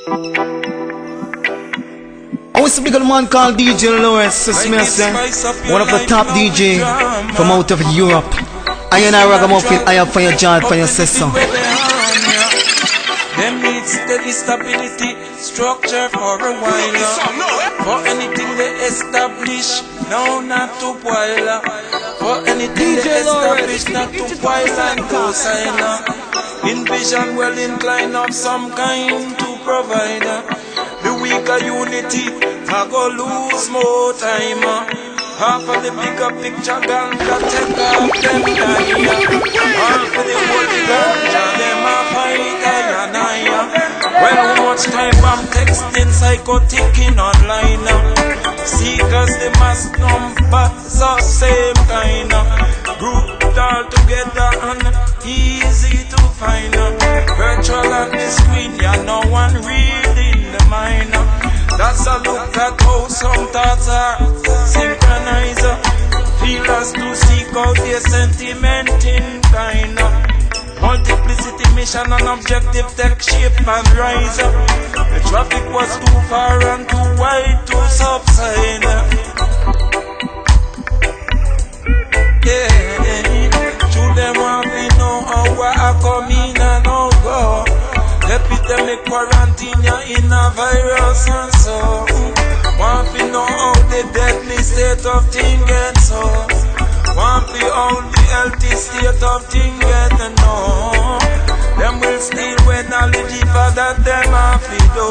I was a big man called DJ Lorest, one of the top DJ from out of Europe. I and I ragamuffin, I have for your job, for your sister. Them need steady stability, structure for a while. For anything they establish, no, not to boil. For anything they establish, not to boil and go sign. In vision, well inclined of some kind to provide. The weaker unity, I go lose more time. Half of the bigger picture ganja take off them die. Half of the holy ganja them a fight and I. Well, how much time I'm texting psychoticking online. Seekers the mass numbers are same kind. Grouped all together and easy to find. Virtual on the screen, yeah, no one reading the mind. That's a look at how some thoughts are synchronized. Feel us to seek out their sentiment in kind. Multiplicity mission and objective take shape and rise. The traffic was too far and too wide to subside. Yeah, should them want to know how I come in and out go. Epidemic quarantine, ya in a virus and so. Want to know how the deadly state of things get so. Want to how the healthy state of things get to know. Them will steal when knowledge for that them have to do.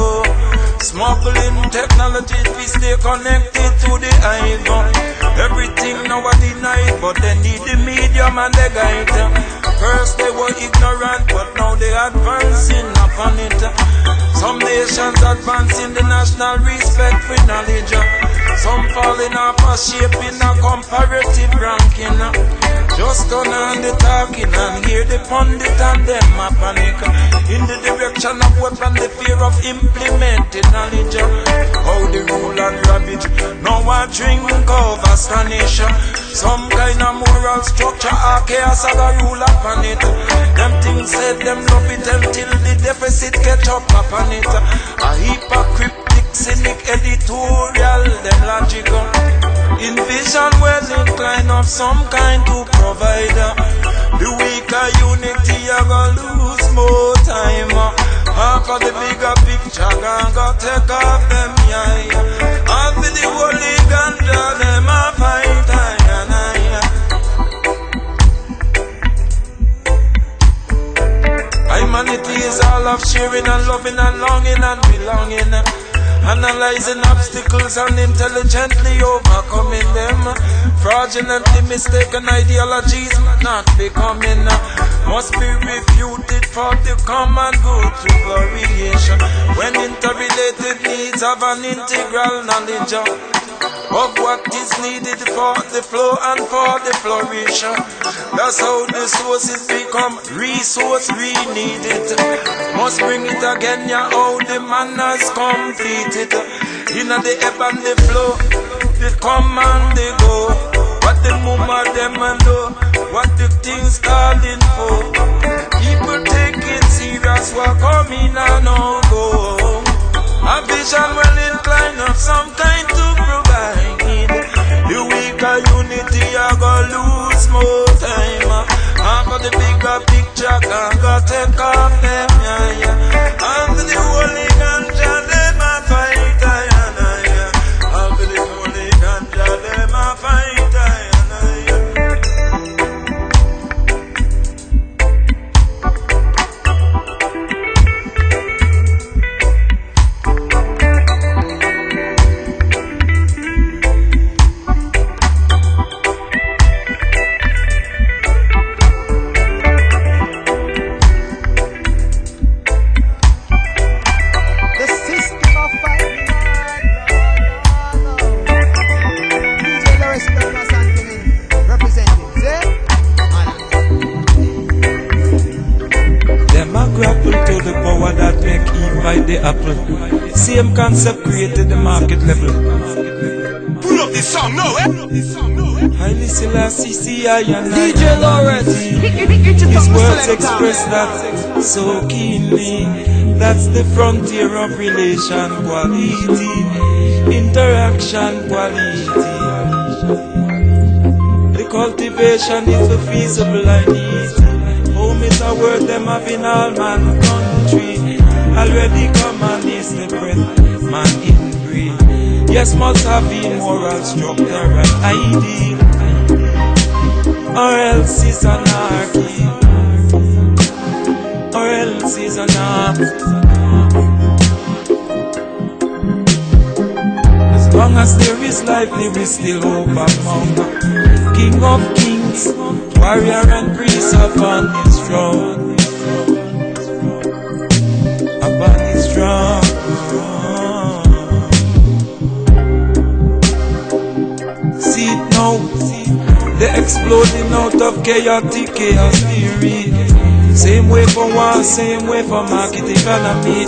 Smuggling technology we stay connected to the iPhone. Everything now are denied, but they need the medium and the guide. First they were ignorant, but now they advancing upon it. Some nations advancing the national respect for knowledge. Some falling off a shape in a comparative ranking. Just turn on the talking and hear the pundit and them a panic. In the direction of weapon, the fear of implementing knowledge. How the rule and ravage, now I drink of astonish. Some kind of moral structure, chaos a rule upon it. Them things said them love it until the deficit catch up upon it. A hypocritic, cynic editorial, them logical. In vision well inclined of some kind to provide. The weaker unity are gonna lose more time. Half of the bigger picture gonna take off them, yeah. Half of the holy ganja them a fight, Humanity is all of sharing and loving and longing and belonging. Analyzing obstacles and intelligently overcoming them. Fraudulently mistaken ideologies not becoming. Must be refuted for the common good to flourish. When interrelated needs have an integral knowledge of what is needed for the flow and for the flourish. That's how the sources become resource we need it. Must bring it again, yeah, how the manners completed. In the ebb and the flow, the come and they go. What the mumma them and do, what the things calling for. People taking serious what coming and no go. A vision well inclined of some kind to provide. The weaker unity are gonna lose more time. Half of the bigger picture can't go take off them, yeah. Half of the holy ganja them a fight, yeah. Half of the holy ganja them a fight, yeah. Same concept created the market level. Pull up this song, no, Highly Selassie, CI and DJ Lorest. His words express that so keenly. That's the frontier of relation quality, interaction quality. The cultivation is the feasible I need. Home is a word them have in all man country. Already common is the breath man in breathe. Yes, must have been moral structure and ideal, or else is anarchy, or else is anarchy. As long as there is life, there is still hope among King of kings, warrior and priest upon his throne, upon his throne. See it now, the exploding out of chaotic chaos theory. Same way for war, same way for market economy.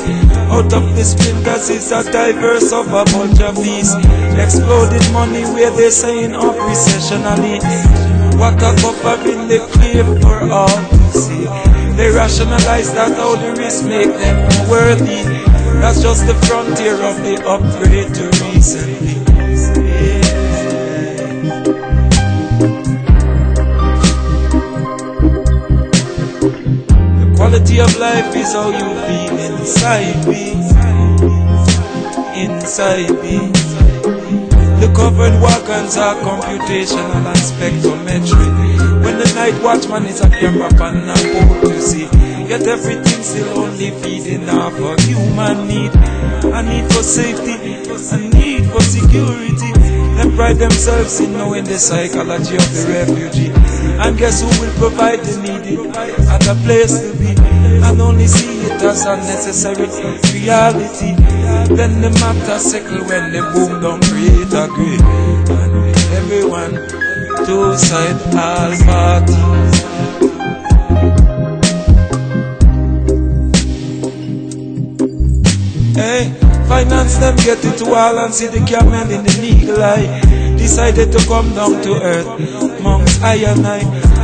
Out of the splinters is a diverse of a bunch of these. Exploded money where they saying up recessionally. What a buffer in the clear for all to see. They rationalize that how the risk make them worthy. That's just the frontier of the upgrade to recently. Quality of life is how you feel inside me, inside me. The covered wagons are computational and spectrometric. When the night watchman is a camera and a pole to see, yet everything still only feeding off a human need. A need for safety, a need for security. Them pride themselves in knowing the psychology of the refugee. And guess who will provide the needed at a place to be, and only see it as a necessary reality. Then the matter settle when the boom don't create a great, and everyone two side all parties. Hey, finance them get it to all and see the camel in the legal eye. Decided to come down to earth amongst I and I.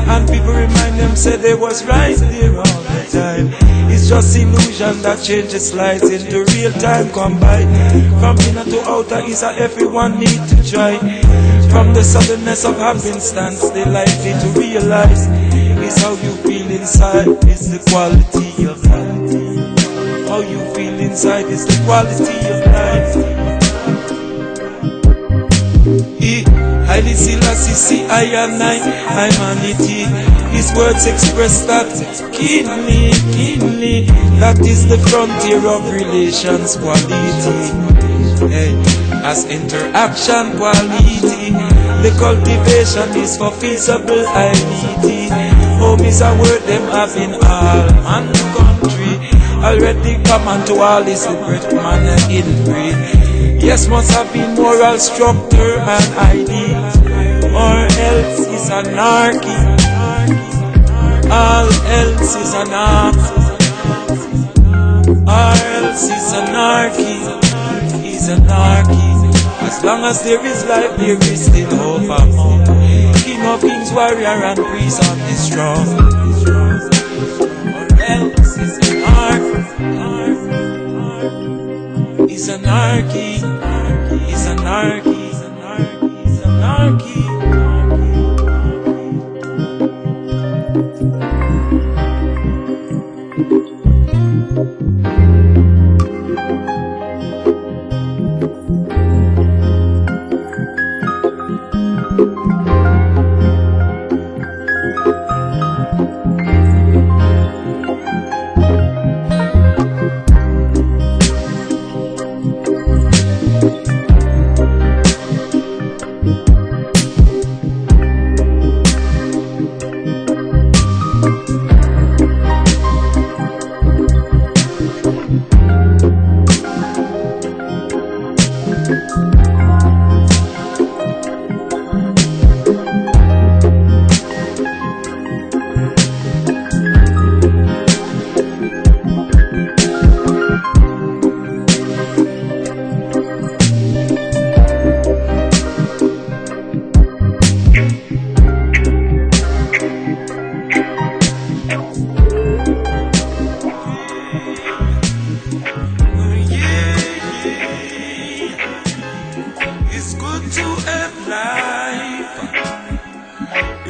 And people remind them, say they was right there all the time. It's just illusion that changes slides into real time come by. From inner to outer is a everyone need to try. From the suddenness of happenstance, they likely to realize it's how you feel inside, it's the quality of life. How you feel inside is the quality of life. Highly Selassie, I and I, humanity. His words express that keenly, keenly. That is the frontier of relations quality. Hey, as interaction quality, the cultivation is for feasible identity. Home is a word them have in all man country. Already common to all is the breath man in breed. Yes, must have been moral structure and ideals, or else is anarchy. All else is anarchy. Or else is anarchy. Is anarchy. As long as there is life, there is still hope among King of kings, warrior and priest on his throne. Or else is anarchy. Is anarchy. Is anarchy. Is anarchy.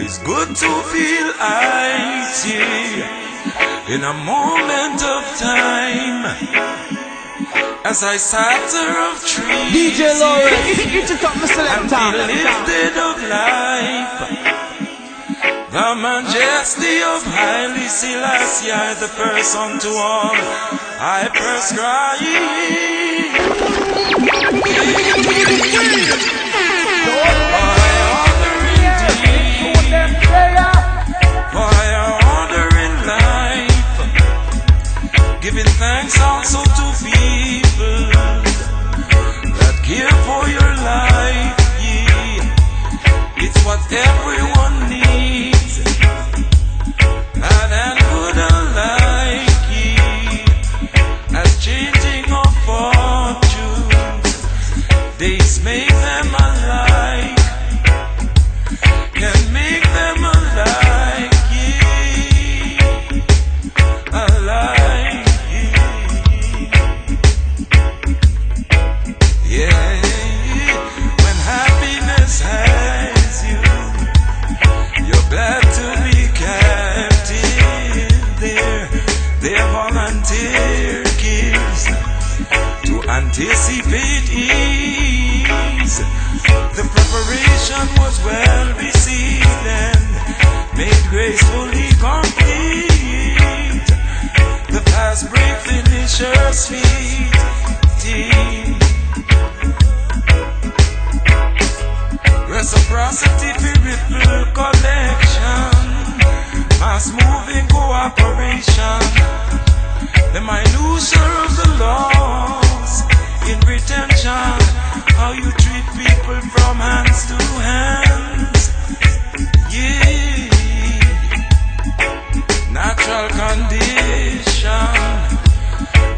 It's good to feel icy in a moment of time. As I satter of trees, DJ Lorest, it's a top and the lifted of life, the majesty of Haile Selassie, the person to all I prescribe. Giving thanks also to people that care for your life, yeah. It's what everyone needs, bad and good alike, yeah. As changing of fortunes, days make them alike, can make them alike, yeah. Alike. When happiness has you, you're glad to be captive there. Their volunteer gives to anticipate ease. The preparation was well received and made gracefully complete. The fast break finisher's feet team. Reciprocity for ripple collection, mass moving cooperation, the minutia of the laws in retention, how you treat people from hands to hands, yeah, natural condition,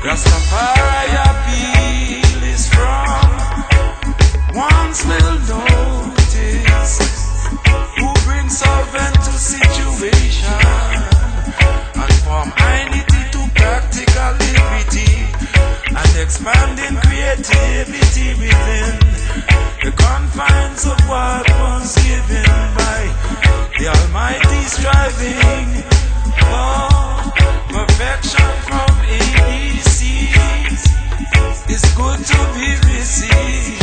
Rastafari appeal is from once well known. Who brings solvent to situation and from identity to practical liberty and expanding creativity within the confines of what was given by the Almighty, striving for perfection from ABCs. It's good to be received.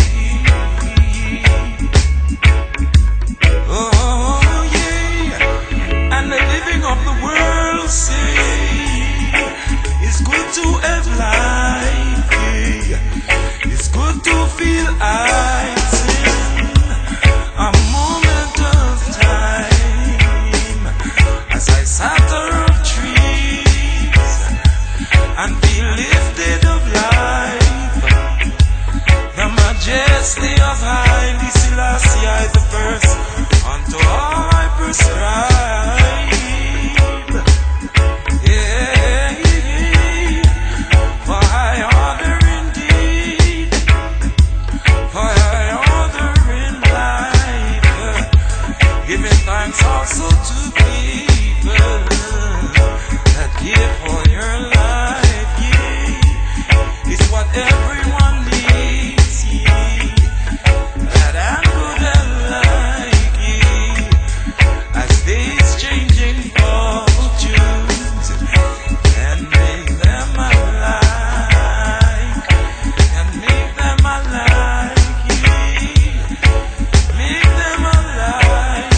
Oh yeah, and the living of the world say it's good to have life, yeah. It's good to feel ice in a moment of time. As I satter of trees and be lifted of life, the majesty of Haile Selassie the first. Unto all I prescribe, yeah, for high order indeed, for high order in life, giving thanks also to people that care for your life, yeah, it's what everyone needs, yeah, that and good alive. Days changing fortunes and make them alike, and make them alike, make them alike.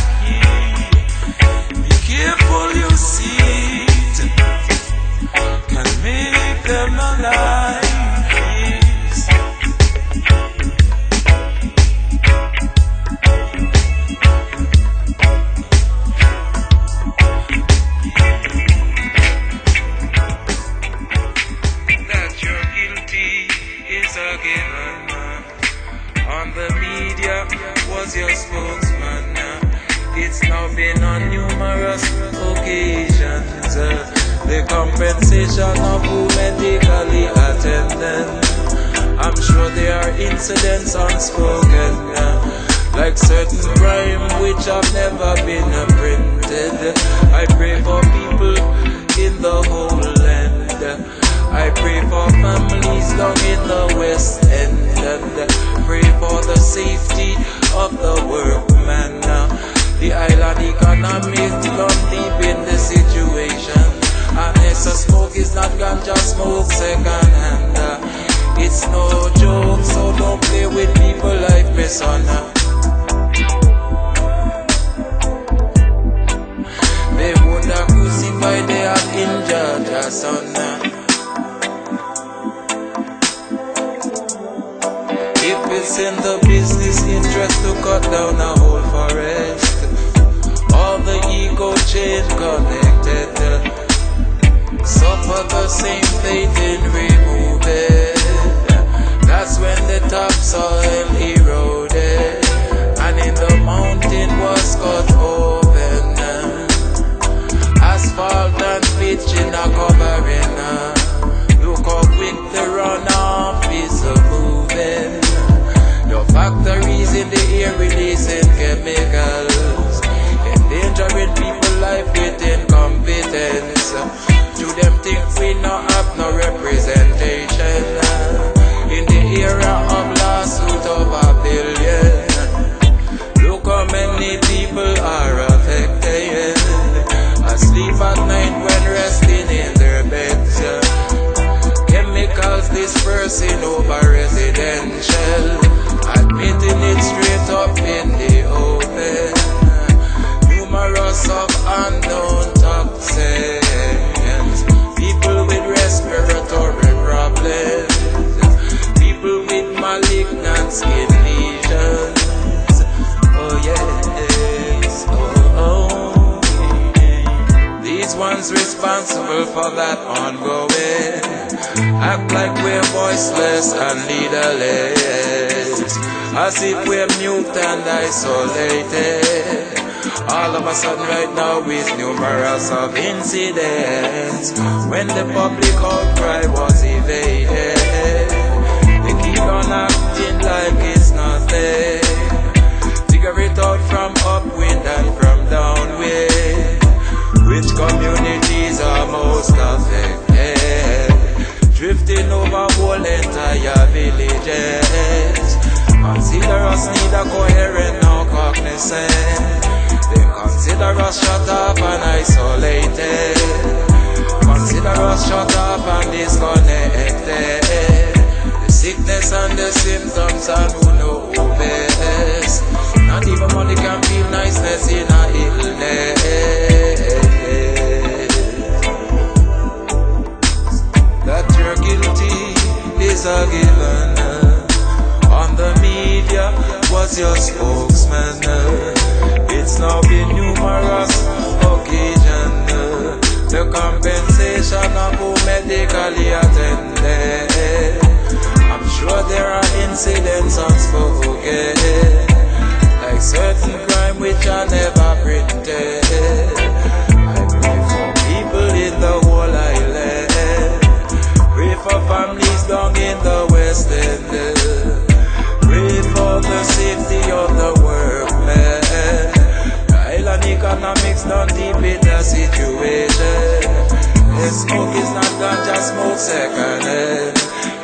Be careful you see it, can make them alike. On the media was your spokesman. It's now been on numerous occasions. The compensation of who medically attended. I'm sure there are incidents unspoken, like certain crime which have never been printed. I pray for people in the whole land. I pray for families down in the West End, and pray for the safety of the workman. The island economics come deep in the situation. And extra smoke is not ganja smoke second hand. It's no joke, so don't play with people like me, son. They woulda crucified, they have injured their son. If it's in the business interest to cut down a whole forest, all the ego chain connected suffer the same fate in removing. That's when the topsoil eroded, and in the mountain was cut open. Asphalt and pitch in a covering. Look how quick the runoff is moving. Your factories in the air releasing chemicals, endangering people's life with incompetence. To them think we not have no representation in the era of lawsuit of a billion. Look how many people are affected, asleep at night when resting in their beds. Chemicals dispersing over residential, admitting it straight up in the open. Numerous of unknown toxins, people with respiratory problems, people with malignant skin lesions. Oh yes, oh yeah. These ones responsible for that ongoing, act like we're voiceless and leaderless, as if we're mute and isolated. All of a sudden right now is numerous of incidents when the public outcry was evaded. They keep on acting like it's nothing. Figure it out from upwind and from downwind. Which communities are most affected? Drifting over whole entire villages. Consider us need a coherent now cognizant. They consider us shut up and isolated. Consider us shut up and disconnected. The sickness and the symptoms and who know who best. Not even money can feel niceness in a illness. That you're guilty is a given. On the media was your spokesman. It's now been numerous occasions. The compensation of who medically attended. I'm sure there are incidents unspoken, like certain crime which are never printed. I pray for people in the whole island. Pray for families down in the West End. Pray for the safety of the workmen. Island economics done deep in the situation. The smoke is not ganja smoke second hand.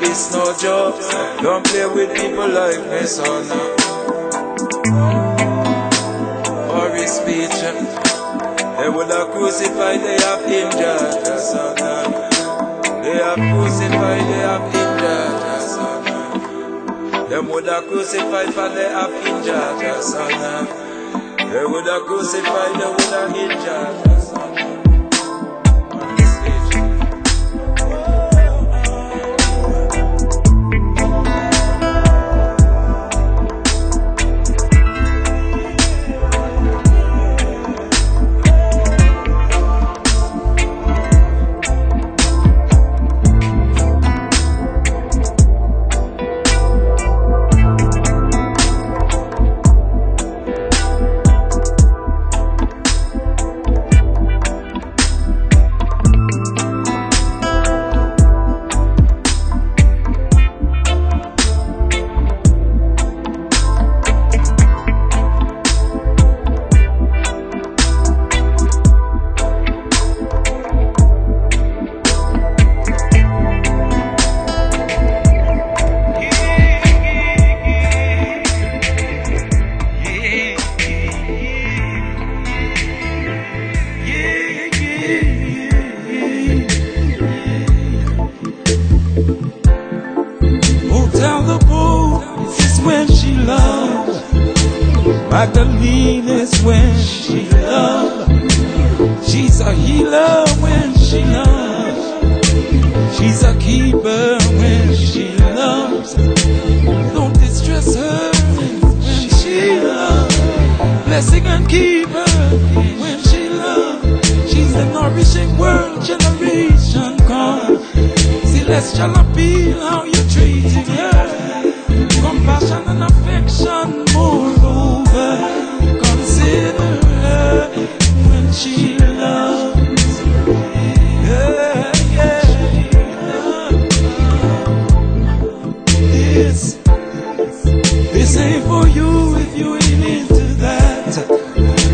It's no joke, don't play with people like me, son. Or his speech, they would have crucified, they have injured the son. They have crucified, they have injured the son. Them would have crucified, for they have injured the son. They would have crucified, they would have injured the son. On the stage. Magdalene is when she loves. She's a healer when she loves. She's a keeper when she loves. Don't distress her when she loves. Blessing and keeper when she loves. She's the nourishing world generation come. Celestial appeal how you treating her. Compassion and affection moreover. Consider her when she loves. Yeah, yeah. This ain't for you if you ain't into that.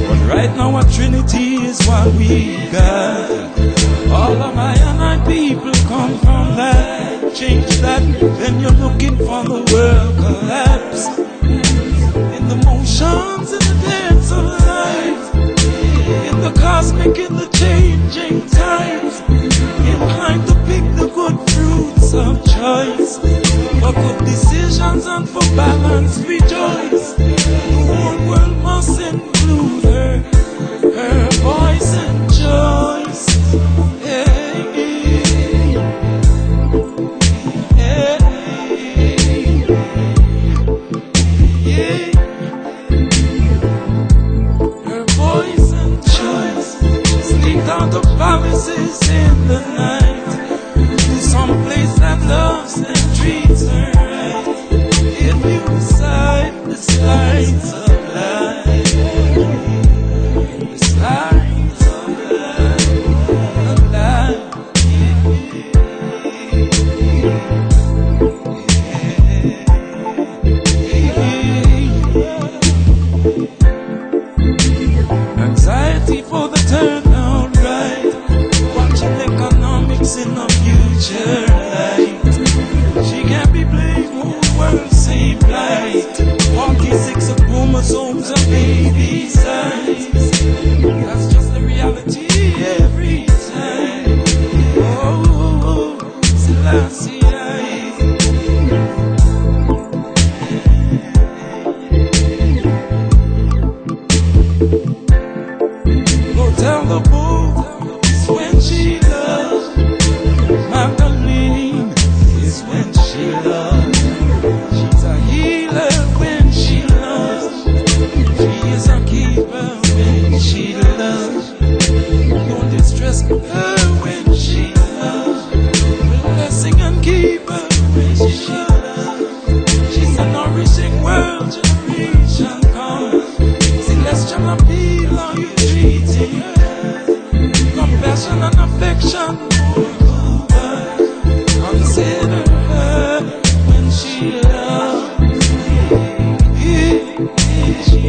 But right now our Trinity is what we got. All of my and people come from that. Change that, then you're looking for the world collapse. In the motions, in the dance of life, in the cosmic, in the changing times, inclined to pick the good fruits of choice. For good decisions and for balance, rejoice. The whole world must include her, her voice and choice. Hey, hey, hey. Her voice and choice. Sneaked out the palaces in the night to some place that loves and treats her right. If you sight the slides of life, the slides of life, of life. Anxiety for the turnaround right. Watching economics in the future light. She can't be blamed, whole world same plight. 46 of chromosomes a baby size. That's just the reality every time. Oh, Selassie. Go tell the bull it's when she loves. Magdalene is when she loves. She's a healer when she loves. She is a keeper when she loves. Don't distress her when she loves. Blessing and keeper when she loves. She's a nourishing world generation come. Celestial appeal how you treating her. Compassion and affection moreover. Consider her when she loves. She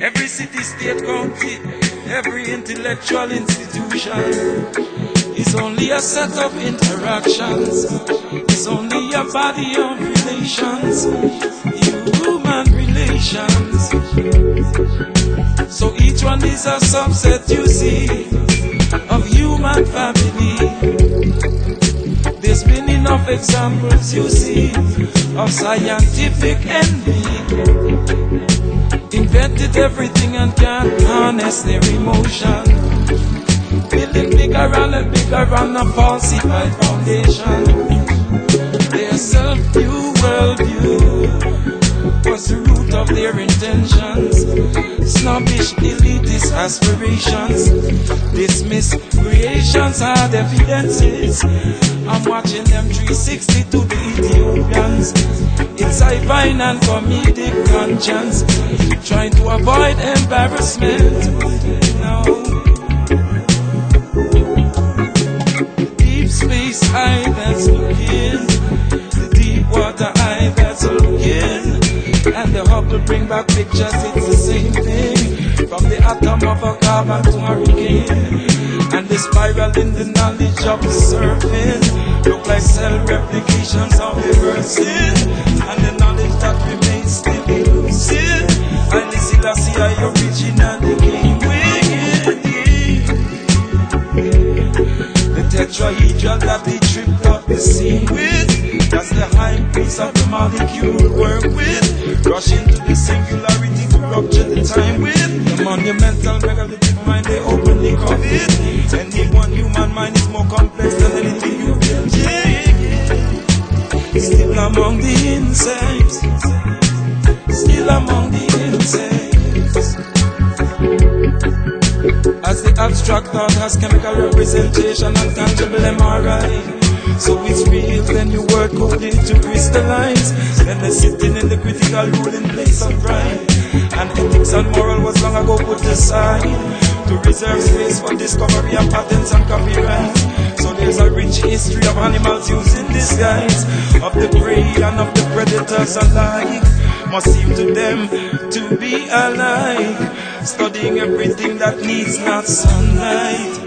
every city, state, county, every intellectual institution is only a set of interactions. It's only a body of relations, human relations. So each one is a subset, you see, of human family. There's been enough examples, you see, of scientific envy. Invented everything and can't harness their emotion. Building bigger and a falsified foundation. Their self-view, worldview, was the root of their intentions. Snobbish, elitist aspirations, dismiss creations and evidences. I'm watching them 360 to the Ethiopians. It's divine and comedic conscience, trying to avoid embarrassment. No. Deep space eye that's looking, the deep water eye that's looking, and the Hubble bring back pictures. It's the same thing, from the atom of a carbon to hurricane, and the spiral in the knowledge of the surfing look like cell replications of reversing, and the knowledge that remains still elusive. And the Selassie I originally came with. The tetrahedral that they tripped up the scene with, that's the high piece of the molecule work with, rush into the singularity to rupture the time with. The monumental megalithic mind they openly covet. Any one human mind is more complex than anything you build. Still among the insects, still among the insects. As the abstract thought has chemical representation and tangible MRI, so it's real when your word coded to crystallize. Then they're sitting in the critical ruling place of pride, and ethics and moral was long ago put aside to reserve space for discovery and patents and copyright. So there's a rich history of animals using disguise, of the prey and of the predators alike. Must seem to them to be alike, studying everything that needs not sunlight.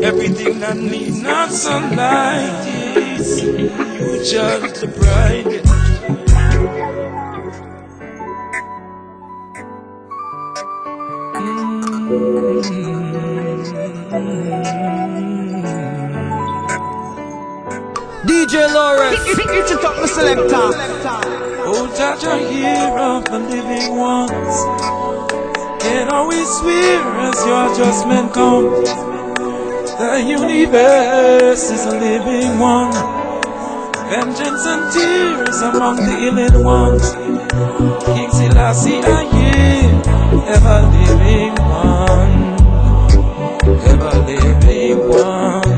Everything that needs not sunlight is you judge the pride. DJ Lorest, it's a top selector. Oh, judge, I hear of the living ones, and always swear as your judgment comes. The universe is a living one, vengeance and tears among the elite ones. King Selassie, I hear, ever living one, ever living one,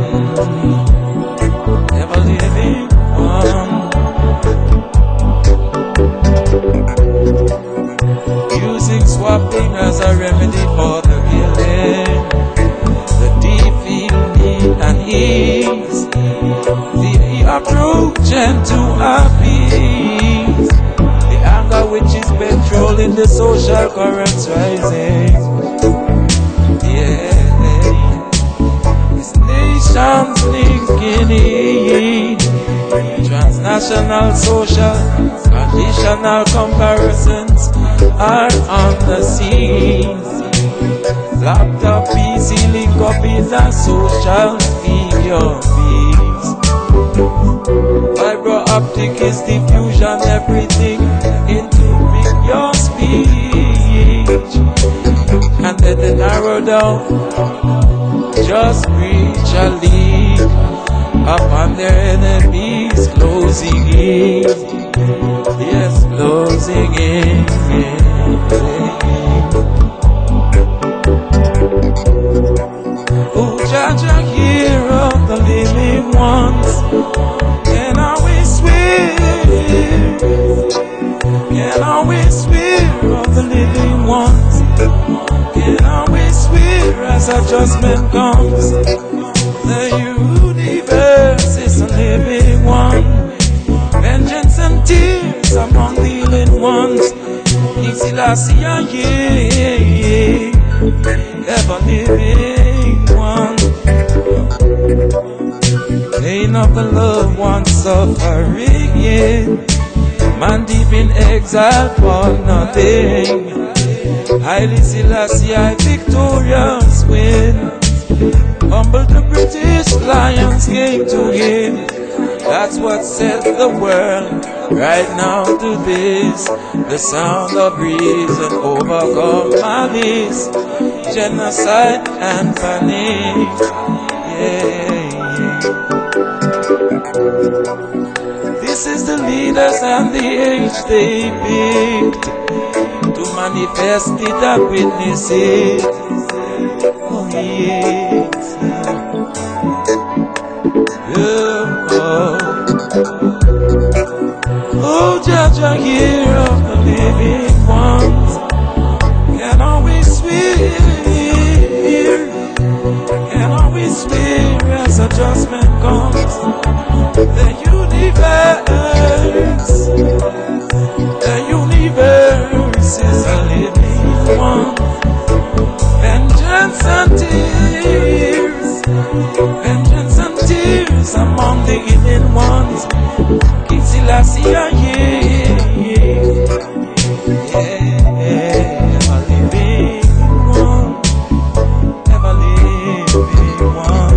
ever living one. Using swapping as a remedy for the killing, the defeat, need and ease, the approach and to appease the anger which is petrol in the social currents rising. Yeah, this nation's linking in transnational social conditional comparisons are on the scene. Laptop PC link up in the social media feeds. Fiber optic is diffusion, everything into your speech. And then they narrow down, just reach a lead upon their enemies closing in. Yes, closing in. Oh, judge, I hear of the living ones, and always swear, and always swear of the living ones, and always swear as a judgment comes. The universe is a living one, vengeance and tears among the elite ones. King Selassie, yeah, ever living one. Pain of the loved ones suffering, man deep in exile for nothing. Haile Selassie, victorious win. Humble the British lions came to him. That's what set the world right now to this. The sound of reason overcome malice, genocide and panic. Yeah. The This is the leaders and the age they picked to manifest it and witness it. Oh yes, oh Judge, hear of the living ones, can always swear, can always swear as a judgment comes. The universe is a living one. Vengeance and tears among the hidden ones. Selassie, yeah, ever living one, ever living one,